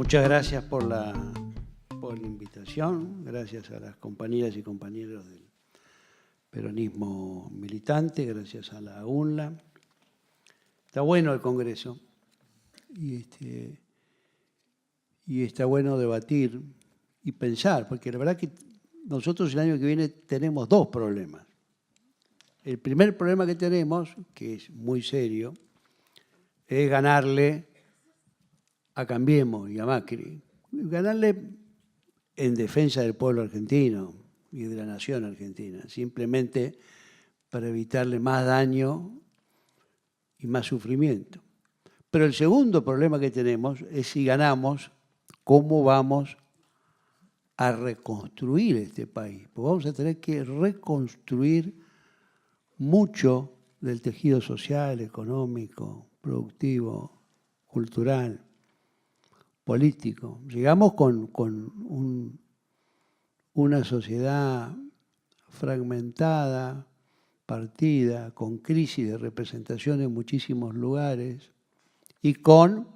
Muchas gracias por la invitación, gracias a las compañeras y compañeros del peronismo militante, gracias a la UNLA. Está bueno el Congreso y está bueno debatir y pensar, porque la verdad que nosotros el año que viene tenemos dos problemas. El primer problema que tenemos, que es muy serio, es ganarle a Cambiemos y a Macri. Ganarle en defensa del pueblo argentino y de la nación argentina, simplemente para evitarle más daño y más sufrimiento. Pero el segundo problema que tenemos es si ganamos, ¿cómo vamos a reconstruir este país? Porque vamos a tener que reconstruir mucho del tejido social, económico, productivo, cultural, político. Llegamos con una sociedad fragmentada, partida, con crisis de representación en muchísimos lugares y con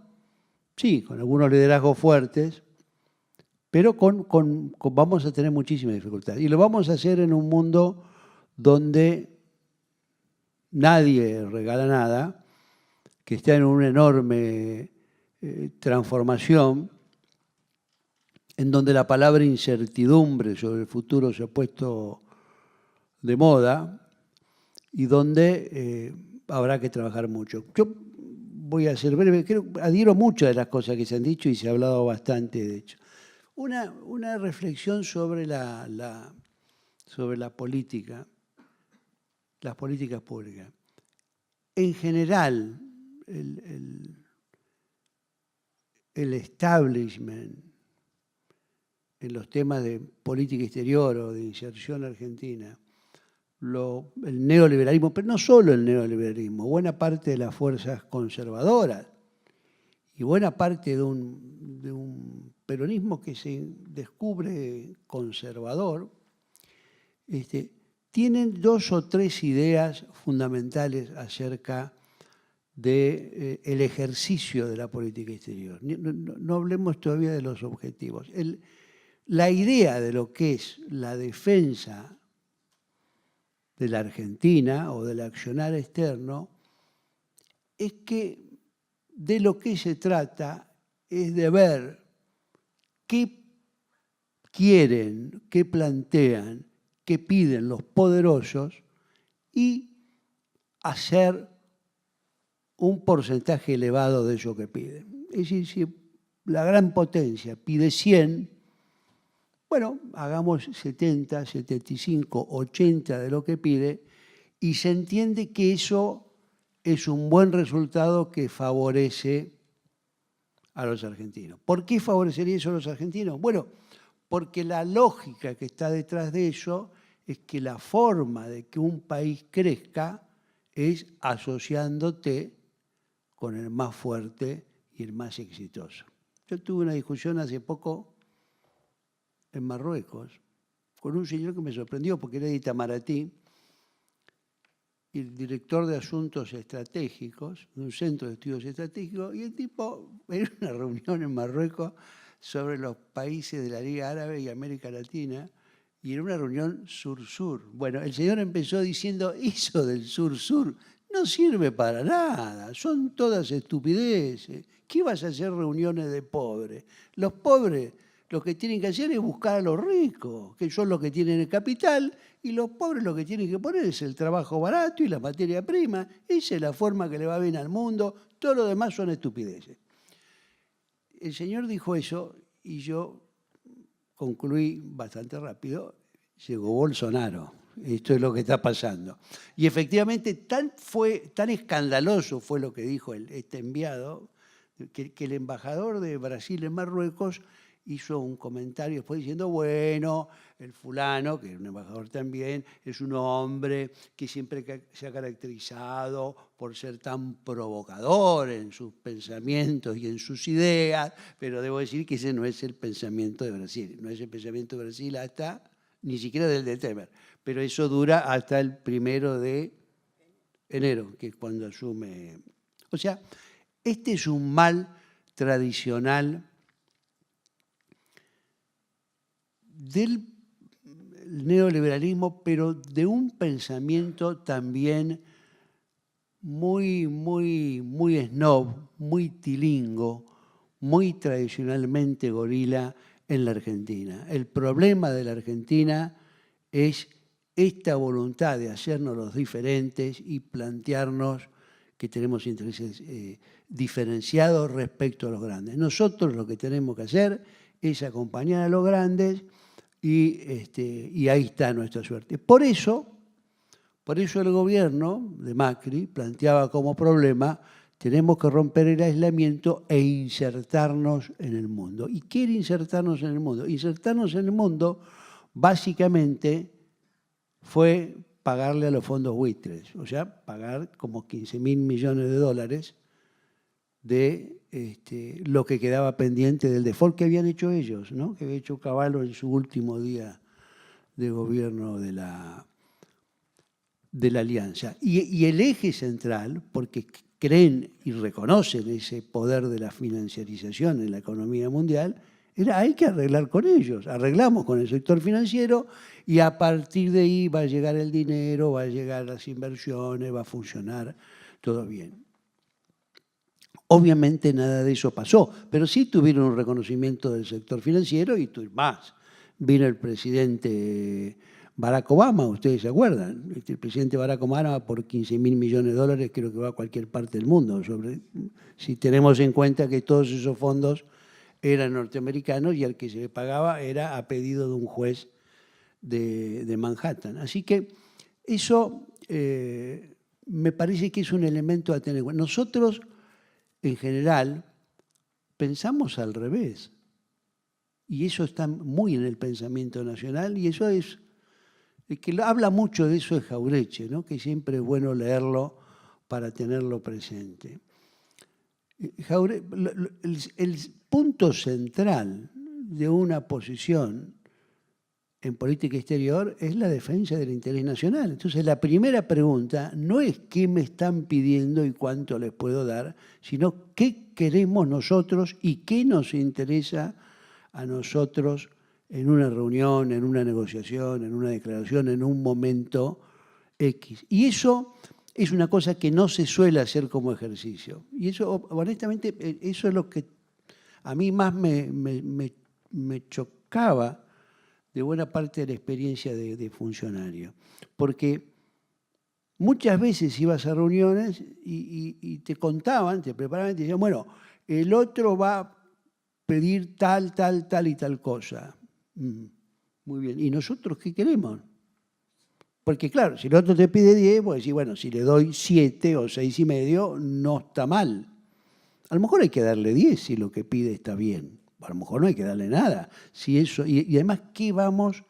algunos liderazgos fuertes, pero vamos a tener muchísimas dificultades. Y lo vamos a hacer en un mundo donde nadie regala nada, que está en una enorme transformación, en donde la palabra incertidumbre sobre el futuro se ha puesto de moda y donde habrá que trabajar mucho. Yo voy a ser breve, adhiero muchas de las cosas que se han dicho y se ha hablado bastante, de hecho. Una reflexión sobre la política, las políticas públicas. En general, el establishment en los temas de política exterior o de inserción argentina, el neoliberalismo, pero no solo el neoliberalismo, buena parte de las fuerzas conservadoras y buena parte de un peronismo que se descubre conservador, tienen dos o tres ideas fundamentales acerca del ejercicio de la política exterior. No hablemos todavía de los objetivos. La idea de lo que es la defensa de la Argentina o del accionar externo es que de lo que se trata es de ver qué quieren, qué plantean, qué piden los poderosos y hacer un porcentaje elevado de eso que piden. Es decir, si la gran potencia pide 100, bueno, hagamos 70, 75, 80 de lo que pide y se entiende que eso es un buen resultado que favorece a los argentinos. ¿Por qué favorecería eso a los argentinos? Bueno, porque la lógica que está detrás de eso es que la forma de que un país crezca es asociándote con el más fuerte y el más exitoso. Yo tuve una discusión hace poco en Marruecos con un señor que me sorprendió porque era de Itamaraty, el director de asuntos estratégicos, de un centro de estudios estratégicos, y el tipo, era una reunión en Marruecos sobre los países de la Liga Árabe y América Latina, y era una reunión sur-sur. Bueno, el señor empezó diciendo, eso del sur-sur no sirve para nada, son todas estupideces. ¿Qué vas a hacer reuniones de pobres? Los pobres lo que tienen que hacer es buscar a los ricos, que son los que tienen el capital, y los pobres lo que tienen que poner es el trabajo barato y la materia prima. Esa es la forma que le va bien al mundo, todo lo demás son estupideces. El señor dijo eso y yo concluí bastante rápido, llegó Bolsonaro. Esto es lo que está pasando. Y efectivamente tan escandaloso fue lo que dijo este enviado, que el embajador de Brasil en Marruecos hizo un comentario después diciendo, bueno, el fulano, que es un embajador también, es un hombre que siempre se ha caracterizado por ser tan provocador en sus pensamientos y en sus ideas, pero debo decir que ese no es el pensamiento de Brasil, no es el pensamiento de Brasil hasta, ni siquiera del de Temer, pero eso dura hasta el 1 de enero, que es cuando asume. O sea, este es un mal tradicional del neoliberalismo, pero de un pensamiento también muy snob, muy tilingo, muy tradicionalmente gorila en la Argentina. El problema de la Argentina es esta voluntad de hacernos los diferentes y plantearnos que tenemos intereses diferenciados respecto a los grandes. Nosotros lo que tenemos que hacer es acompañar a los grandes y ahí está nuestra suerte. Por eso el gobierno de Macri planteaba como problema: tenemos que romper el aislamiento e insertarnos en el mundo. ¿Y qué era insertarnos en el mundo? Insertarnos en el mundo básicamente fue pagarle a los fondos buitres, o sea, pagar como 15.000 millones de dólares de lo que quedaba pendiente del default que habían hecho ellos, ¿no? Que había hecho Cavallo en su último día de gobierno de la Alianza. Y el eje central, porque creen y reconocen ese poder de la financiarización en la economía mundial, era: hay que arreglar con ellos. Arreglamos con el sector financiero y a partir de ahí va a llegar el dinero, va a llegar las inversiones, va a funcionar todo bien. Obviamente nada de eso pasó, pero sí tuvieron un reconocimiento del sector financiero y más. Vino el presidente Barack Obama, ustedes se acuerdan, el presidente Barack Obama por 15.000 millones de dólares creo que va a cualquier parte del mundo, si tenemos en cuenta que todos esos fondos eran norteamericanos y al que se le pagaba era a pedido de un juez de Manhattan. Así que eso me parece que es un elemento a tener en cuenta. Nosotros, en general, pensamos al revés. Y eso está muy en el pensamiento nacional, y eso es, el que habla mucho de eso es Jauretche, ¿no? Que siempre es bueno leerlo para tenerlo presente. El punto central de una posición en política exterior es la defensa del interés nacional. Entonces, la primera pregunta no es qué me están pidiendo y cuánto les puedo dar, sino qué queremos nosotros y qué nos interesa a nosotros en una reunión, en una negociación, en una declaración, en un momento X. Y eso es una cosa que no se suele hacer como ejercicio. Y eso, honestamente, eso es lo que a mí más me chocaba de buena parte de la experiencia de funcionario. Porque muchas veces ibas a reuniones y te contaban, te preparaban y te decían: bueno, el otro va a pedir tal y tal cosa. Muy bien. ¿Y nosotros qué queremos? Porque claro, si el otro te pide 10, pues decir: bueno, si le doy 7 o 6,5, no está mal. A lo mejor hay que darle 10 si lo que pide está bien. A lo mejor no hay que darle nada. Si eso, y además, ¿qué vamos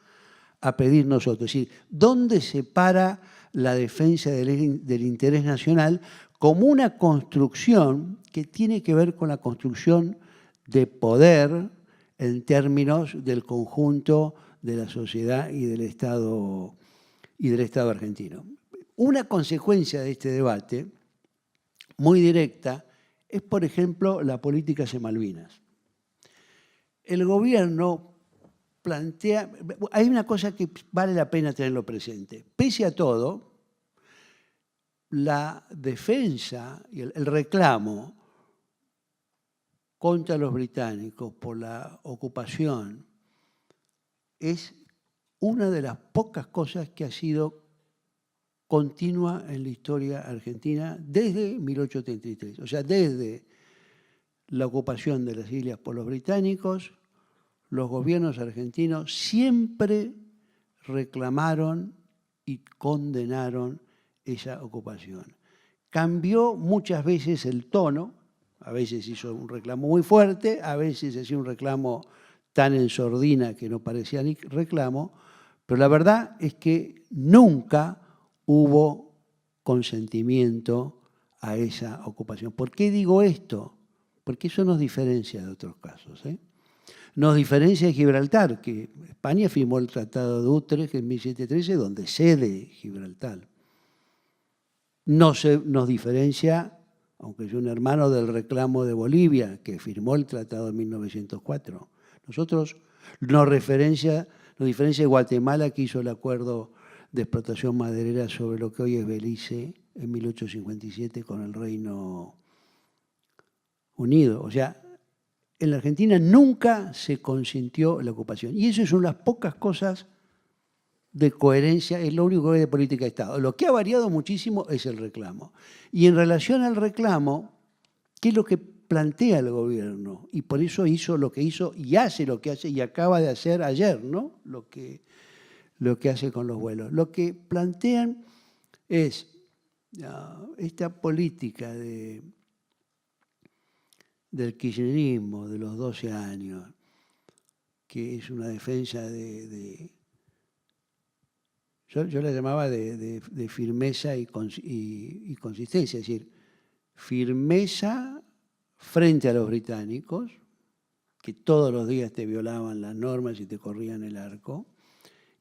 a pedir nosotros? Es decir, ¿dónde se para la defensa del interés nacional como una construcción que tiene que ver con la construcción de poder en términos del conjunto de la sociedad y del Estado argentino? Una consecuencia de este debate muy directa es, por ejemplo, la política hacia Malvinas. El gobierno plantea, hay una cosa que vale la pena tenerlo presente. Pese a todo, la defensa y el reclamo contra los británicos por la ocupación es una de las pocas cosas que ha sido continua en la historia argentina desde 1833. O sea, desde la ocupación de las islas por los británicos, los gobiernos argentinos siempre reclamaron y condenaron esa ocupación. Cambió muchas veces el tono, a veces hizo un reclamo muy fuerte, a veces hacía un reclamo tan en sordina que no parecía ni reclamo, pero la verdad es que nunca hubo consentimiento a esa ocupación. ¿Por qué digo esto? Porque eso nos diferencia de otros casos. Nos diferencia de Gibraltar, que España firmó el Tratado de Utrecht en 1713, donde cede Gibraltar. Nos diferencia, aunque es un hermano del reclamo de Bolivia, que firmó el Tratado de 1904. Nosotros No diferencia de Guatemala, que hizo el acuerdo de explotación maderera sobre lo que hoy es Belice en 1857 con el Reino Unido. O sea, en la Argentina nunca se consintió la ocupación. Y eso es una de las pocas cosas de coherencia, es lo único que hay de política de Estado. Lo que ha variado muchísimo es el reclamo. Y en relación al reclamo, ¿qué es lo que plantea el gobierno? Y por eso hizo lo que hizo y hace lo que hace y acaba de hacer ayer, ¿no? Lo que hace con los vuelos. Lo que plantean es esta política del kirchnerismo de los 12 años, que es una defensa yo la llamaba de firmeza y consistencia, es decir, firmeza frente a los británicos, que todos los días te violaban las normas y te corrían el arco,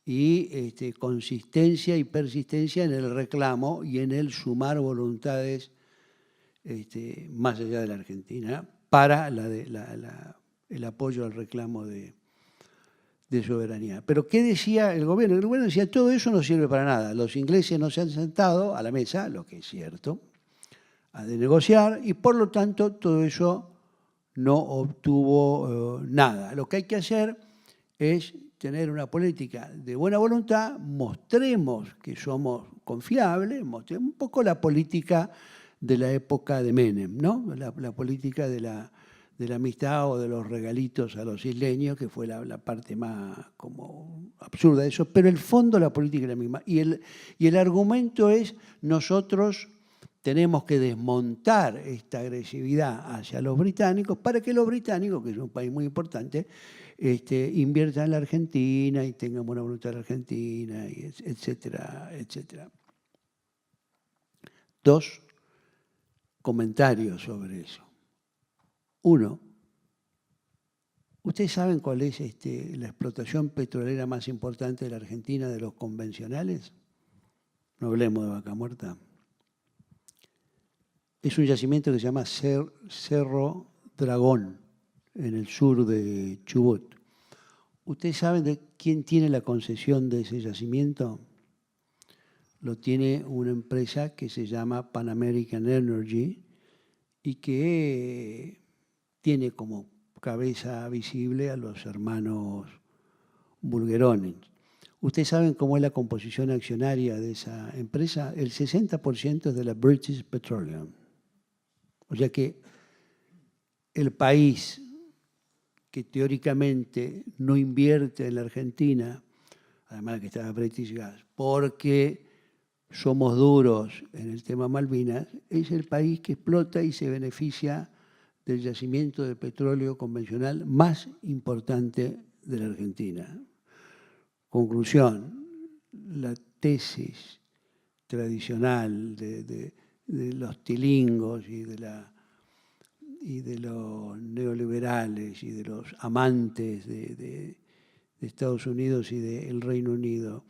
y consistencia y persistencia en el reclamo y en el sumar voluntades más allá de la Argentina para el apoyo al reclamo de soberanía. Pero ¿qué decía el gobierno? El gobierno decía, todo eso no sirve para nada. Los ingleses no se han sentado a la mesa, lo que es cierto, a de negociar, y por lo tanto todo eso no obtuvo nada. Lo que hay que hacer es tener una política de buena voluntad, mostremos que somos confiables, mostremos un poco la política de la época de Menem, ¿no? La política de la amistad o de los regalitos a los isleños, que fue la parte más como absurda de eso, pero el fondo la política es la misma. Y el argumento es, nosotros tenemos que desmontar esta agresividad hacia los británicos para que los británicos, que es un país muy importante, inviertan en la Argentina y tengan buena voluntad en la Argentina, etcétera, etcétera. Dos comentarios sobre eso. Uno, ¿ustedes saben cuál es la explotación petrolera más importante de la Argentina de los convencionales? No hablemos de Vaca Muerta. Es un yacimiento que se llama Cerro Dragón, en el sur de Chubut. ¿Ustedes saben de quién tiene la concesión de ese yacimiento? Lo tiene una empresa que se llama Pan American Energy y que tiene como cabeza visible a los hermanos Bulgerones. ¿Ustedes saben cómo es la composición accionaria de esa empresa? El 60% es de la British Petroleum. O sea que el país que teóricamente no invierte en la Argentina, además de que está British Gas, porque somos duros en el tema Malvinas, es el país que explota y se beneficia del yacimiento de petróleo convencional más importante de la Argentina. Conclusión, la tesis tradicional de los tilingos y de los neoliberales y de los amantes de Estados Unidos y del Reino Unido,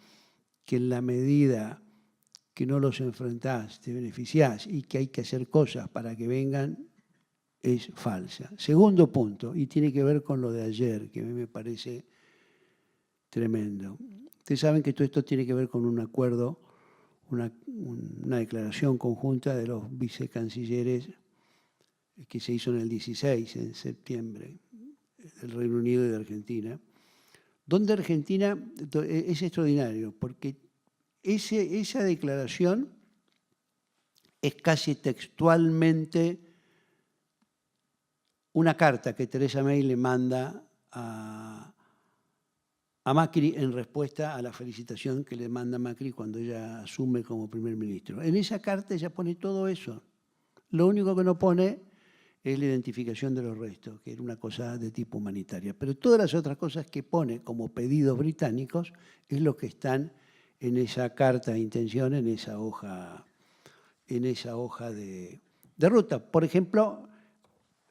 que en la medida que no los enfrentás, te beneficiás y que hay que hacer cosas para que vengan, es falsa. Segundo punto, y tiene que ver con lo de ayer, que a mí me parece tremendo. Ustedes saben que todo esto tiene que ver con un acuerdo, una declaración conjunta de los vicecancilleres que se hizo en el 16, en septiembre, del Reino Unido y de Argentina, donde Argentina es extraordinario, porque esa declaración es casi textualmente una carta que Theresa May le manda a Macri en respuesta a la felicitación que le manda Macri cuando ella asume como primer ministro. En esa carta ella pone todo eso. Lo único que no pone es la identificación de los restos, que era una cosa de tipo humanitaria. Pero todas las otras cosas que pone como pedidos británicos es lo que están en esa carta de intención, en esa hoja de ruta. Por ejemplo,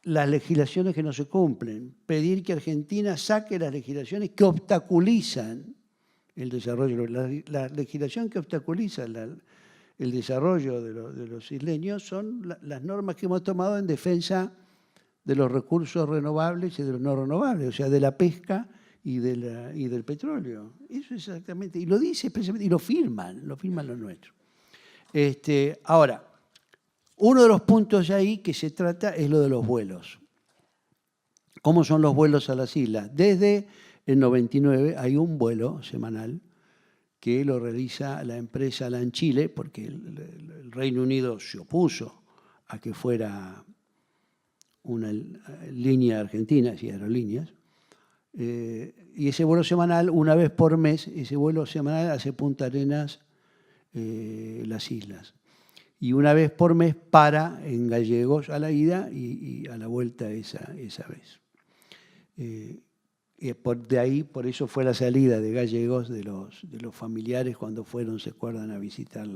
las legislaciones que no se cumplen, pedir que Argentina saque las legislaciones que obstaculizan el desarrollo. La legislación que obstaculiza el desarrollo de los isleños son las normas que hemos tomado en defensa de los recursos renovables y de los no renovables, o sea, de la pesca y del petróleo. Eso es exactamente, y lo dice expresamente, y lo firman los nuestros. Ahora, uno de los puntos ahí que se trata es lo de los vuelos. ¿Cómo son los vuelos a las islas? Desde el 99 hay un vuelo semanal que lo realiza la empresa LAN Chile, porque el Reino Unido se opuso a que fuera una línea argentina, y aerolíneas. Y ese vuelo semanal, una vez por mes, ese vuelo semanal hace Punta Arenas, las islas. Y una vez por mes para en Gallegos a la ida y a la vuelta esa vez. De ahí, por eso fue la salida de Gallegos de los familiares cuando fueron, se acuerdan, a visitar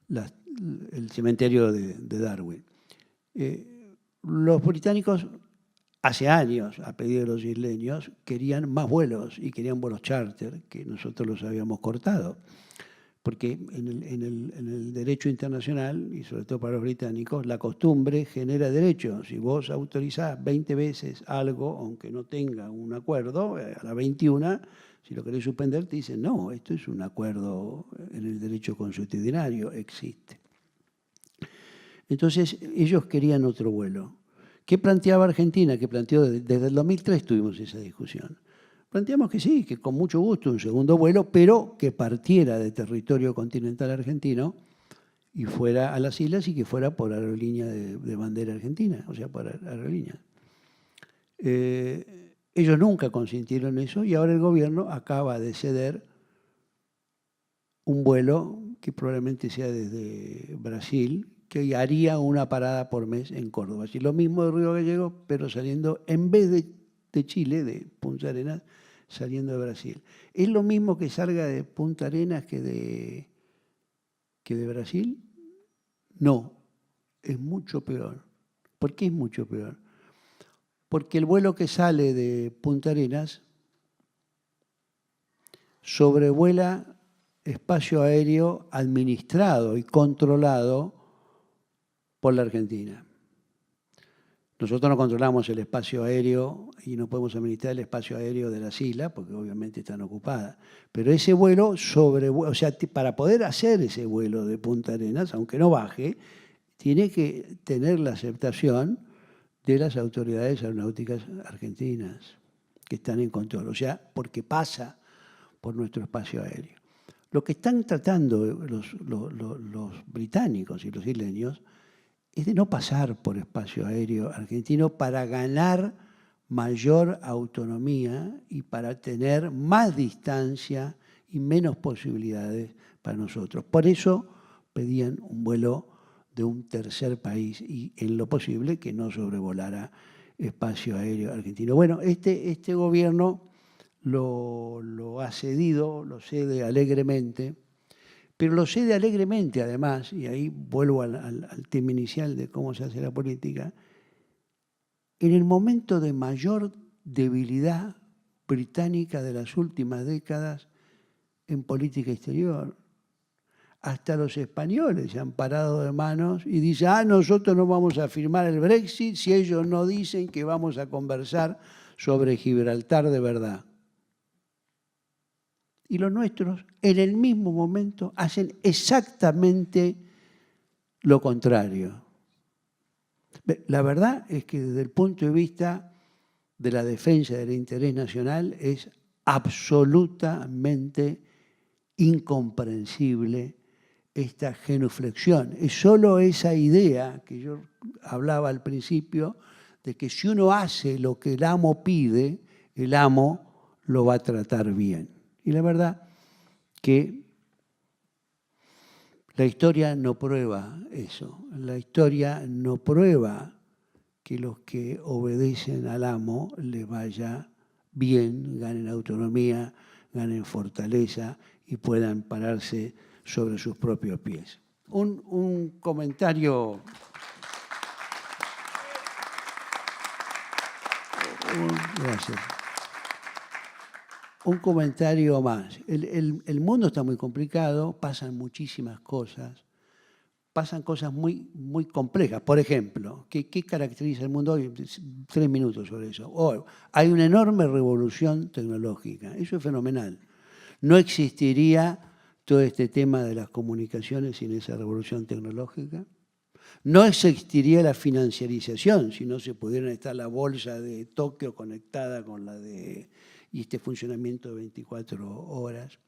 el cementerio de Darwin. Los británicos, hace años, a pedido de los isleños, querían más vuelos y querían vuelos charter, que nosotros los habíamos cortado. Porque en el derecho internacional, y sobre todo para los británicos, la costumbre genera derechos. Si vos autorizás 20 veces algo, aunque no tenga un acuerdo, a la 21, si lo querés suspender, te dicen, no, esto es un acuerdo en el derecho consuetudinario, existe. Entonces, ellos querían otro vuelo. ¿Qué planteaba Argentina? Que planteó desde el 2003 tuvimos esa discusión. Planteamos que sí, que con mucho gusto un segundo vuelo, pero que partiera de territorio continental argentino y fuera a las islas y que fuera por aerolínea de bandera argentina, o sea, por aerolínea. Ellos nunca consintieron eso y ahora el gobierno acaba de ceder un vuelo que probablemente sea desde Brasil, que haría una parada por mes en Córdoba. Así lo mismo de Río Gallegos, pero saliendo, en vez de Chile, de Punta Arenas, saliendo de Brasil. ¿Es lo mismo que salga de Punta Arenas que de Brasil? No, es mucho peor. ¿Por qué es mucho peor? Porque el vuelo que sale de Punta Arenas sobrevuela espacio aéreo administrado y controlado por la Argentina. Nosotros no controlamos el espacio aéreo y no podemos administrar el espacio aéreo de las islas porque obviamente están ocupadas. Pero ese vuelo o sea, para poder hacer ese vuelo de Punta Arenas, aunque no baje, tiene que tener la aceptación de las autoridades aeronáuticas argentinas que están en control. O sea, porque pasa por nuestro espacio aéreo. Lo que están tratando los británicos y los isleños es de no pasar por espacio aéreo argentino para ganar mayor autonomía y para tener más distancia y menos posibilidades para nosotros. Por eso pedían un vuelo de un tercer país y en lo posible que no sobrevolara espacio aéreo argentino. Bueno, este gobierno lo ha cedido, lo cede alegremente. Pero lo cede alegremente, además, y ahí vuelvo al tema inicial de cómo se hace la política, en el momento de mayor debilidad británica de las últimas décadas en política exterior. Hasta los españoles se han parado de manos y dicen, nosotros no vamos a firmar el Brexit si ellos no dicen que vamos a conversar sobre Gibraltar de verdad. Y los nuestros, en el mismo momento, hacen exactamente lo contrario. La verdad es que desde el punto de vista de la defensa del interés nacional es absolutamente incomprensible esta genuflexión. Es solo esa idea que yo hablaba al principio de que si uno hace lo que el amo pide, el amo lo va a tratar bien. Y la verdad que la historia no prueba eso. La historia no prueba que los que obedecen al amo les vaya bien, ganen autonomía, ganen fortaleza y puedan pararse sobre sus propios pies. Un comentario... Gracias. Un comentario más. El mundo está muy complicado, pasan muchísimas cosas, pasan cosas muy, muy complejas. Por ejemplo, ¿qué caracteriza el mundo hoy? 3 minutos sobre eso. Hoy hay una enorme revolución tecnológica. Eso es fenomenal. No existiría todo este tema de las comunicaciones sin esa revolución tecnológica. No existiría la financiarización si no se pudiera estar la bolsa de Tokio conectada con la de y este funcionamiento de 24 horas.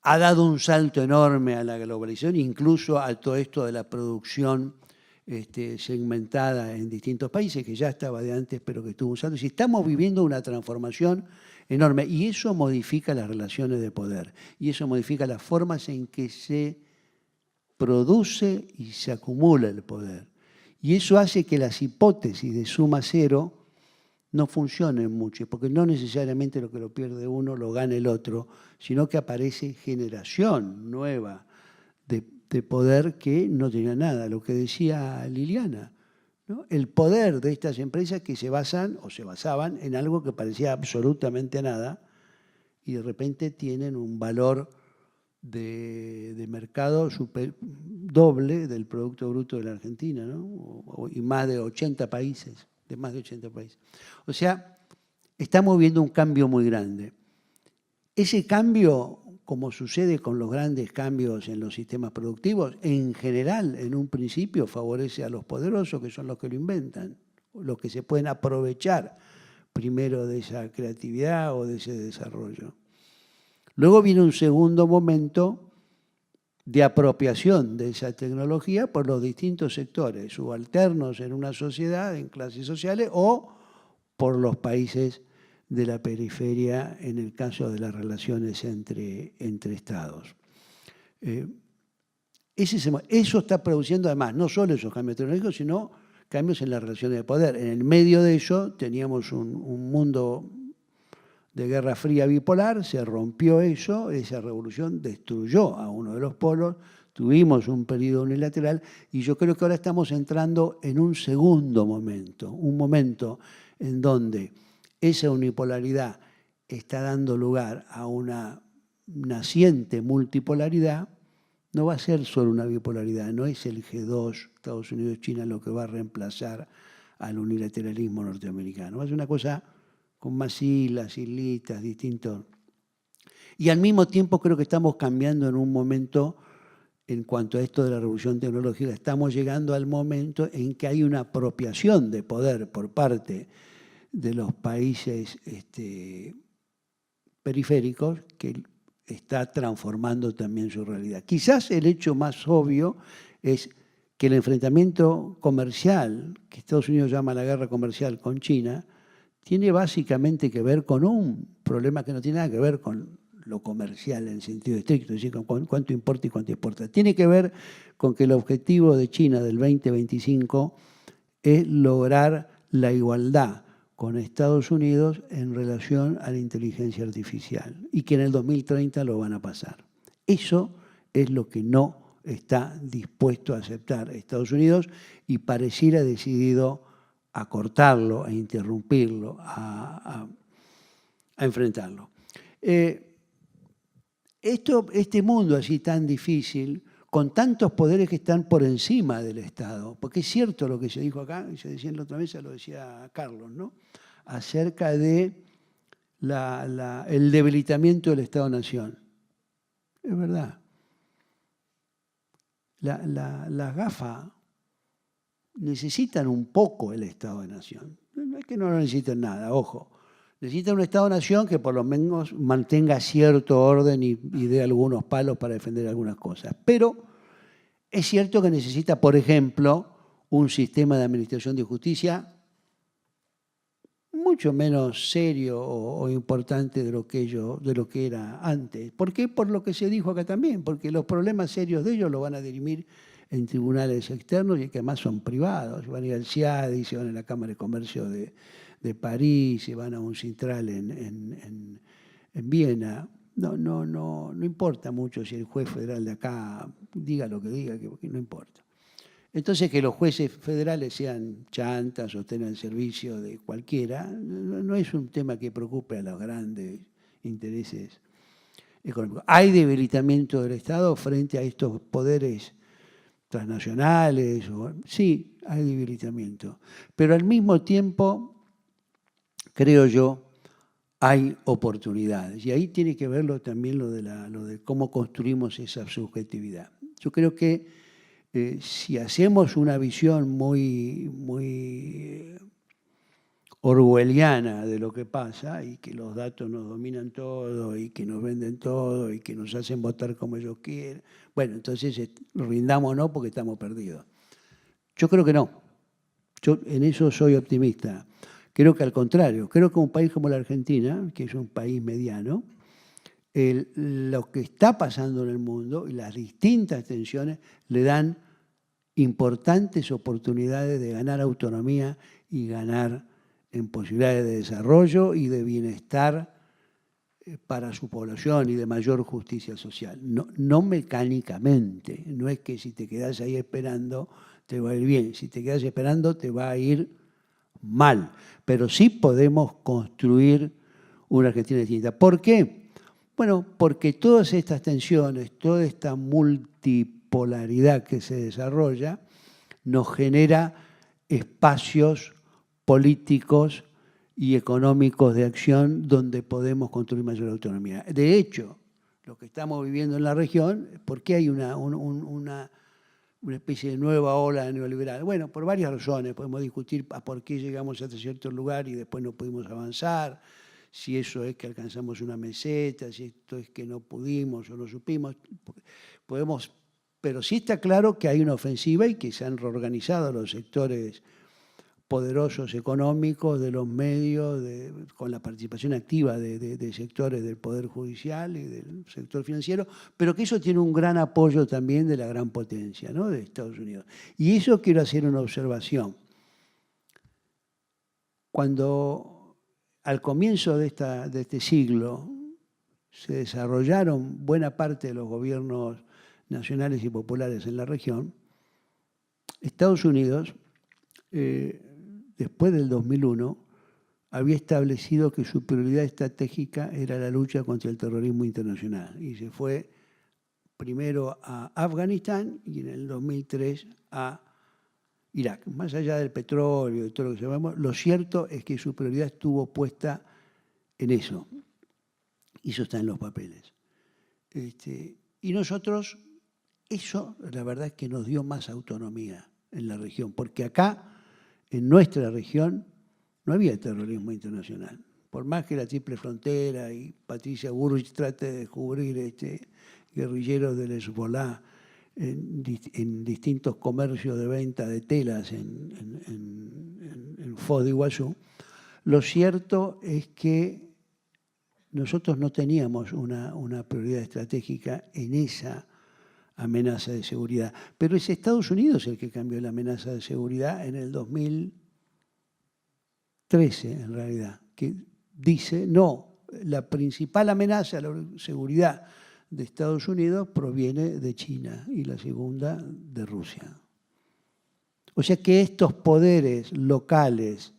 Ha dado un salto enorme a la globalización, incluso a todo esto de la producción segmentada en distintos países, que ya estaba de antes, pero que tuvo un salto. Si estamos viviendo una transformación enorme, y eso modifica las relaciones de poder, y eso modifica las formas en que se produce y se acumula el poder. Y eso hace que las hipótesis de suma cero no funcionen mucho, porque no necesariamente lo que lo pierde uno lo gana el otro, sino que aparece generación nueva de poder que no tenía nada. Lo que decía Liliana, ¿no? El poder de estas empresas que se basan o se basaban en algo que parecía absolutamente nada y de repente tienen un valor de mercado doble del Producto Bruto de la Argentina, ¿no? Y más de 80 países, O sea, estamos viendo un cambio muy grande. Ese cambio, como sucede con los grandes cambios en los sistemas productivos, en general, en un principio, favorece a los poderosos, que son los que lo inventan, los que se pueden aprovechar primero de esa creatividad o de ese desarrollo. Luego viene un segundo momento de apropiación de esa tecnología por los distintos sectores, subalternos en una sociedad, en clases sociales, o por los países de la periferia en el caso de las relaciones entre estados. Eso está produciendo además no solo esos cambios tecnológicos, sino cambios en las relaciones de poder. En el medio de ello teníamos un mundo de guerra fría bipolar, se rompió eso, esa revolución destruyó a uno de los polos, tuvimos un periodo unilateral y yo creo que ahora estamos entrando en un segundo momento, un momento en donde esa unipolaridad está dando lugar a una naciente multipolaridad. No va a ser solo una bipolaridad, no es el G2, Estados Unidos y China lo que va a reemplazar al unilateralismo norteamericano, va a ser una cosa con más islitas, distintos. Y al mismo tiempo creo que estamos cambiando en un momento, en cuanto a esto de la revolución tecnológica, estamos llegando al momento en que hay una apropiación de poder por parte de los países periféricos que está transformando también su realidad. Quizás el hecho más obvio es que el enfrentamiento comercial, que Estados Unidos llama la guerra comercial con China, tiene básicamente que ver con un problema que no tiene nada que ver con lo comercial en sentido estricto, es decir, con cuánto importa y cuánto exporta. Tiene que ver con que el objetivo de China del 2025 es lograr la igualdad con Estados Unidos en relación a la inteligencia artificial y que en el 2030 lo van a pasar. Eso es lo que no está dispuesto a aceptar Estados Unidos y pareciera decidido a cortarlo, a interrumpirlo, a enfrentarlo. Este mundo así tan difícil, con tantos poderes que están por encima del Estado, porque es cierto lo que se dijo acá, y se decía en la otra mesa, lo decía Carlos, ¿no? Acerca de el debilitamiento del Estado-Nación. Es verdad. Las gafas necesitan un poco el Estado de Nación. No es que no lo necesiten nada, ojo. Necesitan un Estado de Nación que por lo menos mantenga cierto orden y dé algunos palos para defender algunas cosas. Pero es cierto que necesita, por ejemplo, un sistema de administración de justicia mucho menos serio o importante de lo que era antes. ¿Por qué? Por lo que se dijo acá también, porque los problemas serios de ellos lo van a dirimir en tribunales externos y que además son privados. Van a ir al CIADI, se van a la Cámara de Comercio de París, se van a un Cintral en Viena. No importa mucho si el juez federal de acá diga lo que diga, que no importa. Entonces, que los jueces federales sean chantas o tengan servicio de cualquiera, no es un tema que preocupe a los grandes intereses económicos. Hay debilitamiento del Estado frente a estos poderes transnacionales, sí, hay debilitamiento. Pero al mismo tiempo, creo yo, hay oportunidades. Y ahí tiene que verlo también lo de cómo construimos esa subjetividad. Yo creo que si hacemos una visión muy orwelliana de lo que pasa y que los datos nos dominan todo y que nos venden todo y que nos hacen votar como ellos quieren, bueno, entonces rindámonos porque estamos perdidos. Yo creo que no. Yo en eso soy optimista. Creo que al contrario, creo que un país como la Argentina, que es un país mediano, lo que está pasando en el mundo y las distintas tensiones le dan importantes oportunidades de ganar autonomía y ganar en posibilidades de desarrollo y de bienestar para su población y de mayor justicia social. No mecánicamente, no es que si te quedas ahí esperando te va a ir bien, si te quedas esperando te va a ir mal, pero sí podemos construir una Argentina distinta. ¿Por qué? Bueno, porque todas estas tensiones, toda esta multipolaridad que se desarrolla, nos genera espacios políticos y económicos de acción donde podemos construir mayor autonomía. De hecho, lo que estamos viviendo en la región, ¿por qué hay una especie de nueva ola neoliberal? Bueno, por varias razones. Podemos discutir a por qué llegamos hasta cierto lugar y después no pudimos avanzar, si eso es que alcanzamos una meseta, si esto es que no pudimos o no supimos. Podemos, pero sí está claro que hay una ofensiva y que se han reorganizado los sectores poderosos económicos de los medios, con la participación activa de sectores del Poder Judicial y del sector financiero, pero que eso tiene un gran apoyo también de la gran potencia, ¿no?, de Estados Unidos. Y eso quiero hacer una observación. Cuando al comienzo de este siglo se desarrollaron buena parte de los gobiernos nacionales y populares en la región, Estados Unidos, después del 2001, había establecido que su prioridad estratégica era la lucha contra el terrorismo internacional. Y se fue primero a Afganistán y en el 2003 a Irak. Más allá del petróleo y todo lo que sabemos, lo cierto es que su prioridad estuvo puesta en eso. Y eso está en los papeles. Y nosotros, eso la verdad es que nos dio más autonomía en la región, porque acá, en nuestra región, no había terrorismo internacional. Por más que la Triple Frontera y Patricia Bullrich trate de descubrir guerrilleros del Hezbollah en distintos comercios de venta de telas en Foz de Iguazú, lo cierto es que nosotros no teníamos una prioridad estratégica en esa amenaza de seguridad. Pero es Estados Unidos el que cambió la amenaza de seguridad en el 2013, en realidad, que dice, no, la principal amenaza a la seguridad de Estados Unidos proviene de China y la segunda de Rusia. O sea que estos poderes locales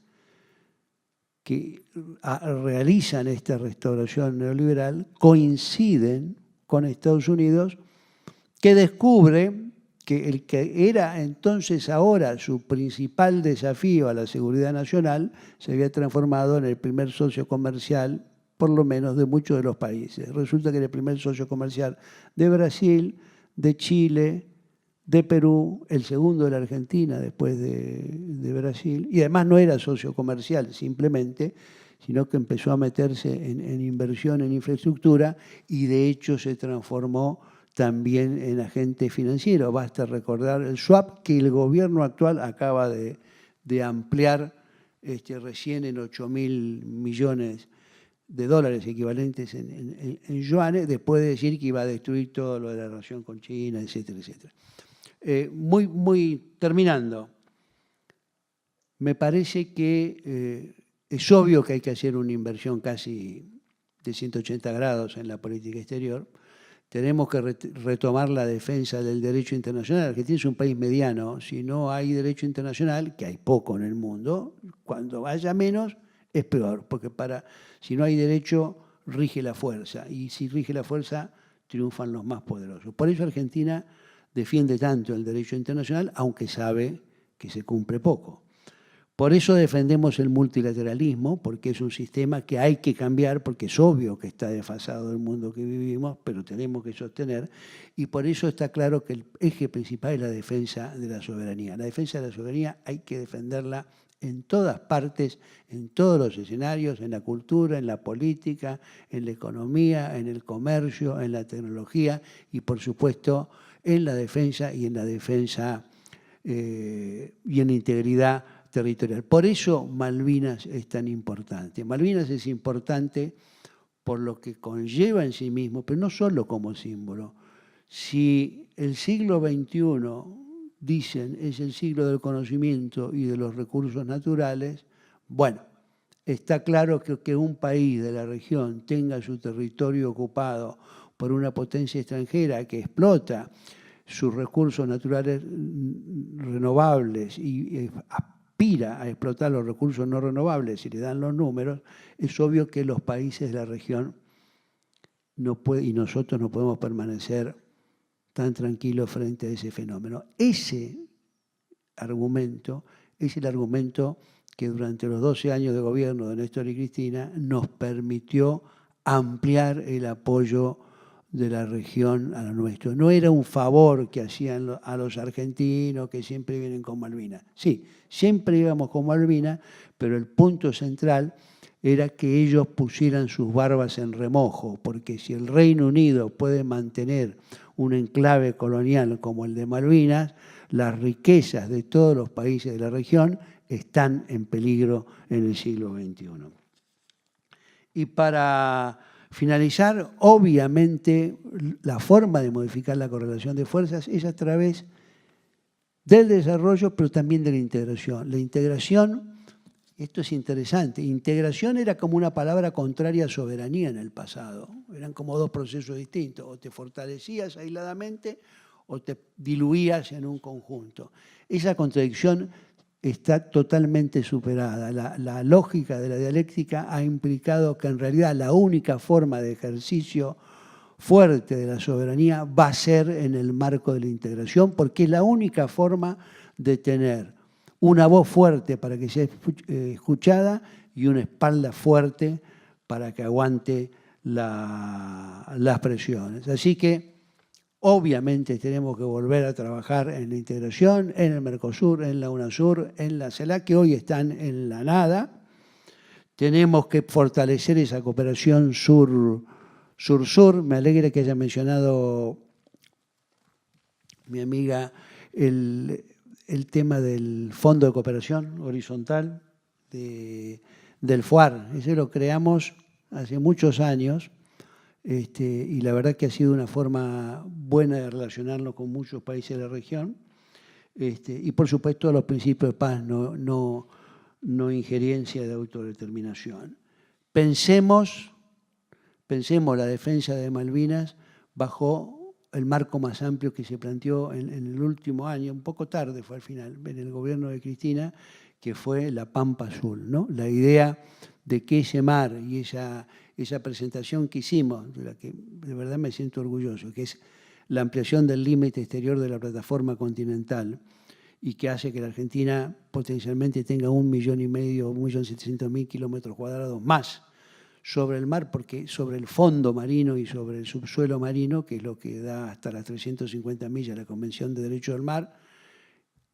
que realizan esta restauración neoliberal coinciden con Estados Unidos, que descubre que el que era entonces ahora su principal desafío a la seguridad nacional se había transformado en el primer socio comercial, por lo menos de muchos de los países. Resulta que era el primer socio comercial de Brasil, de Chile, de Perú, el segundo de la Argentina después de Brasil, y además no era socio comercial simplemente, sino que empezó a meterse en inversión en infraestructura y de hecho se transformó también en agente financiero. Basta recordar el swap que el gobierno actual acaba de ampliar recién en 8.000 millones de dólares equivalentes en yuanes, después de decir que iba a destruir todo lo de la relación con China, etcétera, etcétera. Terminando, me parece que es obvio que hay que hacer una inversión casi de 180 grados en la política exterior. Tenemos que retomar la defensa del derecho internacional. Argentina es un país mediano. Si no hay derecho internacional, que hay poco en el mundo, cuando haya menos es peor, porque si no hay derecho, rige la fuerza. Y si rige la fuerza, triunfan los más poderosos. Por eso Argentina defiende tanto el derecho internacional, aunque sabe que se cumple poco. Por eso defendemos el multilateralismo, porque es un sistema que hay que cambiar, porque es obvio que está desfasado del mundo que vivimos, pero tenemos que sostener, y por eso está claro que el eje principal es la defensa de la soberanía. La defensa de la soberanía hay que defenderla en todas partes, en todos los escenarios, en la cultura, en la política, en la economía, en el comercio, en la tecnología y, por supuesto, en la defensa y en la integridad territorial. Por eso Malvinas es tan importante. Malvinas es importante por lo que conlleva en sí mismo, pero no solo como símbolo. Si el siglo XXI, dicen, es el siglo del conocimiento y de los recursos naturales, bueno, está claro que un país de la región tenga su territorio ocupado por una potencia extranjera que explota sus recursos naturales renovables y aspira a explotar los recursos no renovables y le dan los números, es obvio que los países de la región y nosotros no podemos permanecer tan tranquilos frente a ese fenómeno. Ese argumento es el argumento que durante los 12 años de gobierno de Néstor y Cristina nos permitió ampliar el apoyo de la región a lo nuestro. No era un favor que hacían a los argentinos que siempre vienen con Malvinas. Sí, siempre íbamos con Malvinas, pero el punto central era que ellos pusieran sus barbas en remojo, porque si el Reino Unido puede mantener un enclave colonial como el de Malvinas, las riquezas de todos los países de la región están en peligro en el siglo XXI. Y para finalizar, obviamente, la forma de modificar la correlación de fuerzas es a través del desarrollo, pero también de la integración. La integración, esto es interesante, integración era como una palabra contraria a soberanía en el pasado. Eran como dos procesos distintos, o te fortalecías aisladamente o te diluías en un conjunto. Esa contradicción está totalmente superada. La lógica de la dialéctica ha implicado que en realidad la única forma de ejercicio fuerte de la soberanía va a ser en el marco de la integración, porque es la única forma de tener una voz fuerte para que sea escuchada y una espalda fuerte para que aguante las presiones. Así que obviamente tenemos que volver a trabajar en la integración, en el Mercosur, en la UNASUR, en la CELAC, que hoy están en la nada. Tenemos que fortalecer esa cooperación sur-sur. Me alegra que haya mencionado mi amiga el tema del Fondo de Cooperación Horizontal del FUAR. Ese lo creamos hace muchos años. Y la verdad que ha sido una forma buena de relacionarnos con muchos países de la región. Y por supuesto los principios de paz, no injerencia de autodeterminación. Pensemos la defensa de Malvinas bajo el marco más amplio que se planteó en el último año, un poco tarde fue al final, en el gobierno de Cristina, que fue la Pampa Azul, ¿no? La idea de que ese mar y esa presentación que hicimos, de la que de verdad me siento orgulloso, que es la ampliación del límite exterior de la plataforma continental y que hace que la Argentina potencialmente tenga 1,5 millones, 1.700.000 kilómetros cuadrados más sobre el mar, porque sobre el fondo marino y sobre el subsuelo marino, que es lo que da hasta las 350 millas la Convención de Derecho del Mar,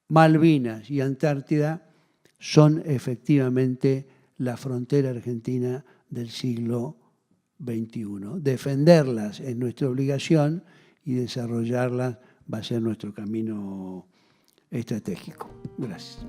Malvinas y Antártida son efectivamente la frontera argentina del siglo XXI. Defenderlas es nuestra obligación y desarrollarlas va a ser nuestro camino estratégico. Gracias.